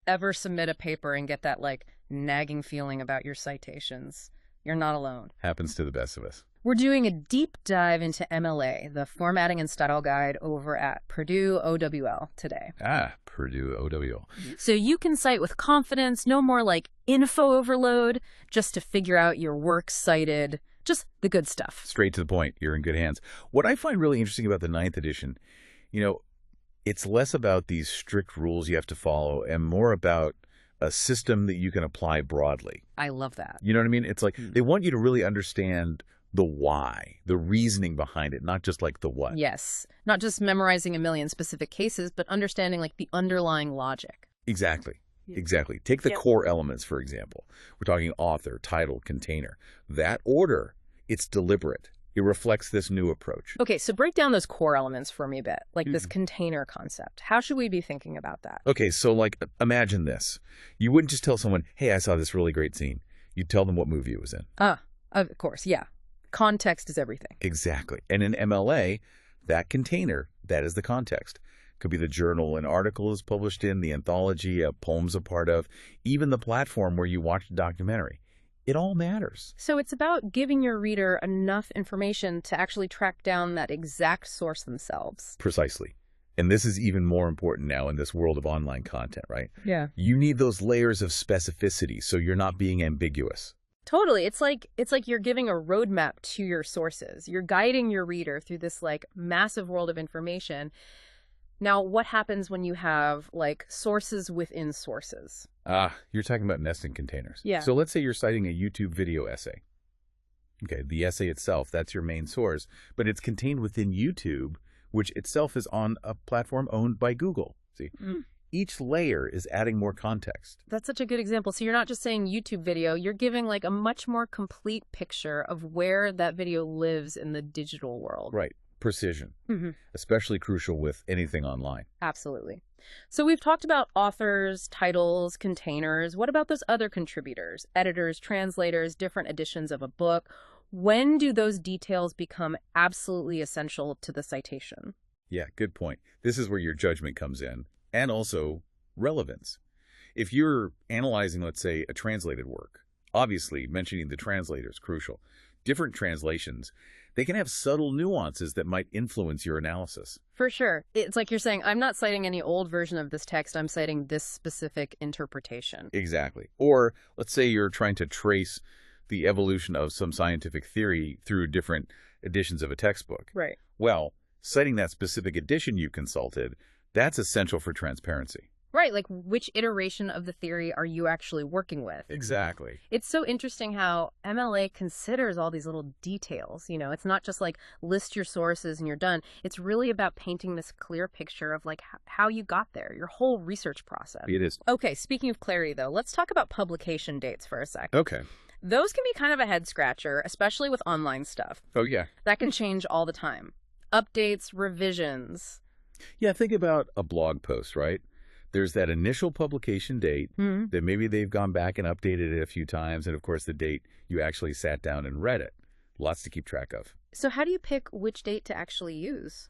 ever submit a paper and get that, like, nagging feeling about your citations, you're not alone. Happens to the best of us. We're doing a deep dive into MLA, the Formatting and Style Guide, over at Purdue OWL today. Purdue OWL. So you can cite with confidence, no more like info overload, just to figure out your works cited, just the good stuff. Straight to the point. You're in good hands. What I find really interesting about the 9th edition, it's less about these strict rules you have to follow and more about a system that you can apply broadly. I love that. You know what I mean? It's like they want you to really understand the why, the reasoning behind it, not just like the what. Yes. Not just memorizing a million specific cases, but understanding like the underlying logic. Exactly. Exactly. Take the core elements, for example. We're talking author, title, container. That order, it's deliberate. It reflects this new approach. Okay, so break down those core elements for me a bit, like this container concept. How should we be thinking about that? Okay, so like imagine this. You wouldn't just tell someone, hey, I saw this really great scene. You'd tell them what movie it was in. Of course, yeah. Context is everything. Exactly. And in MLA, that container, that is the context. Could be the journal an article is published in, the anthology a poem's a part of, even the platform where you watch the documentary. It all matters. So it's about giving your reader enough information to actually track down that exact source themselves. Precisely. And this is even more important now in this world of online content, right? Yeah. You need those layers of specificity so you're not being ambiguous. Totally. It's like you're giving a roadmap to your sources. You're guiding your reader through this like massive world of information. Now, what happens when you have like sources within sources? You're talking about nesting containers. Yeah. So let's say you're citing a YouTube video essay. Okay, the essay itself, that's your main source, but it's contained within YouTube, which itself is on a platform owned by Google. See? Each layer is adding more context. That's such a good example. So you're not just saying YouTube video, you're giving like a much more complete picture of where that video lives in the digital world. Right. Precision, especially crucial with anything online. Absolutely. So we've talked about authors, titles, containers. What about those other contributors, editors, translators, different editions of a book? When do those details become absolutely essential to the citation? Yeah, good point. This is where your judgment comes in, and also relevance. If you're analyzing, let's say, a translated work, obviously mentioning the translator is crucial. Different translations, they can have subtle nuances that might influence your analysis. For sure. It's like you're saying, I'm not citing any old version of this text, I'm citing this specific interpretation. Exactly. Or let's say you're trying to trace the evolution of some scientific theory through different editions of a textbook. Right. Well, citing that specific edition you consulted, that's essential for transparency. Right, like which iteration of the theory are you actually working with? Exactly. It's so interesting how MLA considers all these little details. It's not just like list your sources and you're done. It's really about painting this clear picture of like how you got there, your whole research process. It is. Okay, speaking of clarity though, let's talk about publication dates for a sec. Okay. Those can be kind of a head scratcher, especially with online stuff. Oh, yeah. That can change all the time. Updates, revisions. Yeah, think about a blog post, right? There's that initial publication date that maybe they've gone back and updated it a few times. And of course, the date you actually sat down and read it. Lots to keep track of. So how do you pick which date to actually use?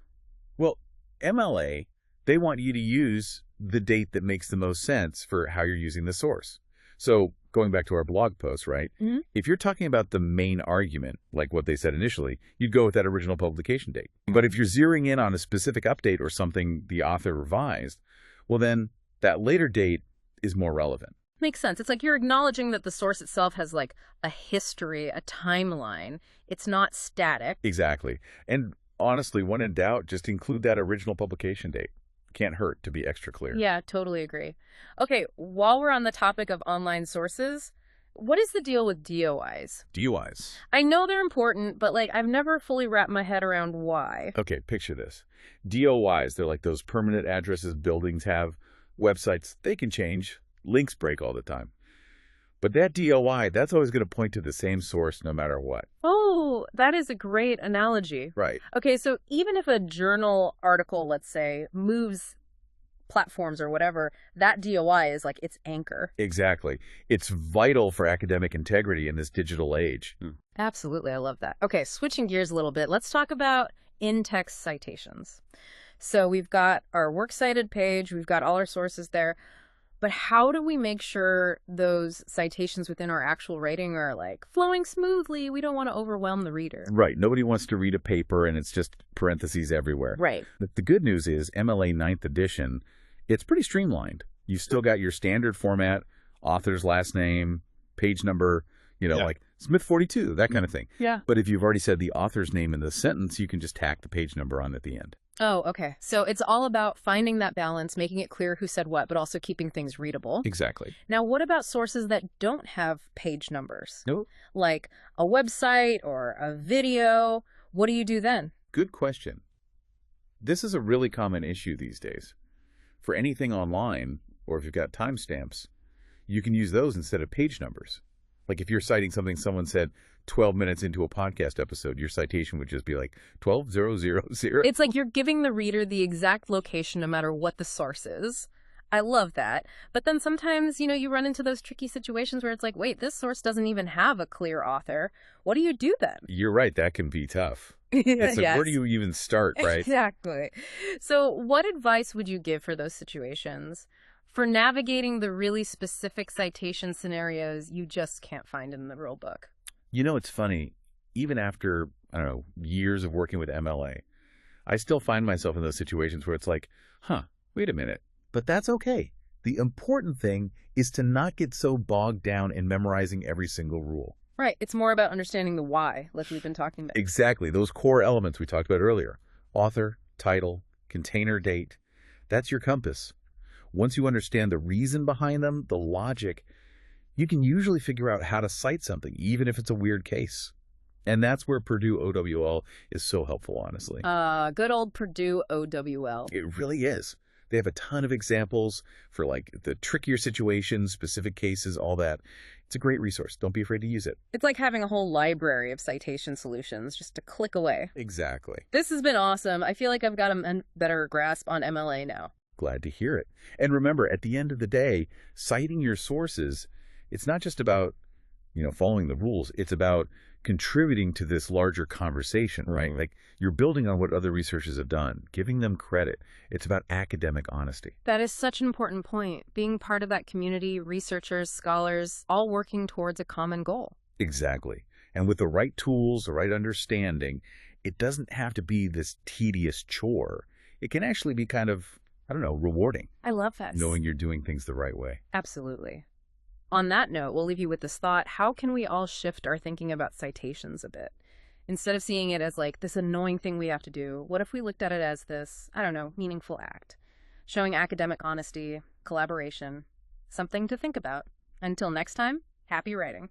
Well, MLA, they want you to use the date that makes the most sense for how you're using the source. So going back to our blog post, right? If you're talking about the main argument, like what they said initially, you'd go with that original publication date. But if you're zeroing in on a specific update or something the author revised, well, then that later date is more relevant. Makes sense. It's like you're acknowledging that the source itself has like a history, a timeline. It's not static. Exactly. And honestly, when in doubt, just include that original publication date. Can't hurt to be extra clear. Yeah, totally agree. Okay, while we're on the topic of online sources, what is the deal with DOIs? DOIs. I know they're important, but like I've never fully wrapped my head around why. Okay, picture this. DOIs, they're like those permanent addresses buildings have. Websites, they can change. Links break all the time. But that DOI, that's always going to point to the same source no matter what. Oh, that is a great analogy. Right. Okay, so even if a journal article, let's say, moves platforms or whatever, that DOI is like its anchor. Exactly. It's vital for academic integrity in this digital age. Absolutely. I love that. Okay, switching gears a little bit, let's talk about in-text citations. So we've got our Works Cited page, we've got all our sources there. But how do we make sure those citations within our actual writing are like flowing smoothly? We don't want to overwhelm the reader. Right. Nobody wants to read a paper and it's just parentheses everywhere. Right. But the good news is MLA 9th edition, it's pretty streamlined. You've still got your standard format, author's last name, page number, like Smith 42, that kind of thing. Yeah. But if you've already said the author's name in the sentence, you can just tack the page number on at the end. Oh, okay. So it's all about finding that balance, making it clear who said what, but also keeping things readable. Exactly. Now, what about sources that don't have page numbers? No. Like a website or a video? What do you do then? Good question. This is a really common issue these days. For anything online, or if you've got timestamps, you can use those instead of page numbers. Like if you're citing something someone said 12 minutes into a podcast episode, your citation would just be like 12,000. It's like you're giving the reader the exact location no matter what the source is. I love that. But then sometimes, you run into those tricky situations where it's like, wait, this source doesn't even have a clear author. What do you do then? You're right. That can be tough. It's like, Yes. where do you even start, right? Exactly. So what advice would you give for those situations? For navigating the really specific citation scenarios you just can't find in the real book? It's funny. Even after, I don't know, years of working with MLA, I still find myself in those situations where it's like, wait a minute. But that's okay. The important thing is to not get so bogged down in memorizing every single rule. Right. It's more about understanding the why, like we've been talking about. Exactly. Those core elements we talked about earlier. Author, title, container date. That's your compass. Once you understand the reason behind them, the logic, you can usually figure out how to cite something, even if it's a weird case. And that's where Purdue OWL is so helpful, honestly. Good old Purdue OWL. It really is. They have a ton of examples for like the trickier situations, specific cases, all that. It's a great resource. Don't be afraid to use it. It's like having a whole library of citation solutions just a click away. Exactly. This has been awesome. I feel like I've got a better grasp on MLA now. Glad to hear it. And remember, at the end of the day, citing your sources, it's not just about, following the rules. It's about contributing to this larger conversation, right? Like you're building on what other researchers have done, giving them credit. It's about academic honesty. That is such an important point. Being part of that community, researchers, scholars, all working towards a common goal. Exactly. And with the right tools, the right understanding, it doesn't have to be this tedious chore. It can actually be kind of, rewarding. I love that. Knowing you're doing things the right way. Absolutely. On that note, we'll leave you with this thought. How can we all shift our thinking about citations a bit? Instead of seeing it as like this annoying thing we have to do, what if we looked at it as this, meaningful act? Showing academic honesty, collaboration, something to think about. Until next time, happy writing.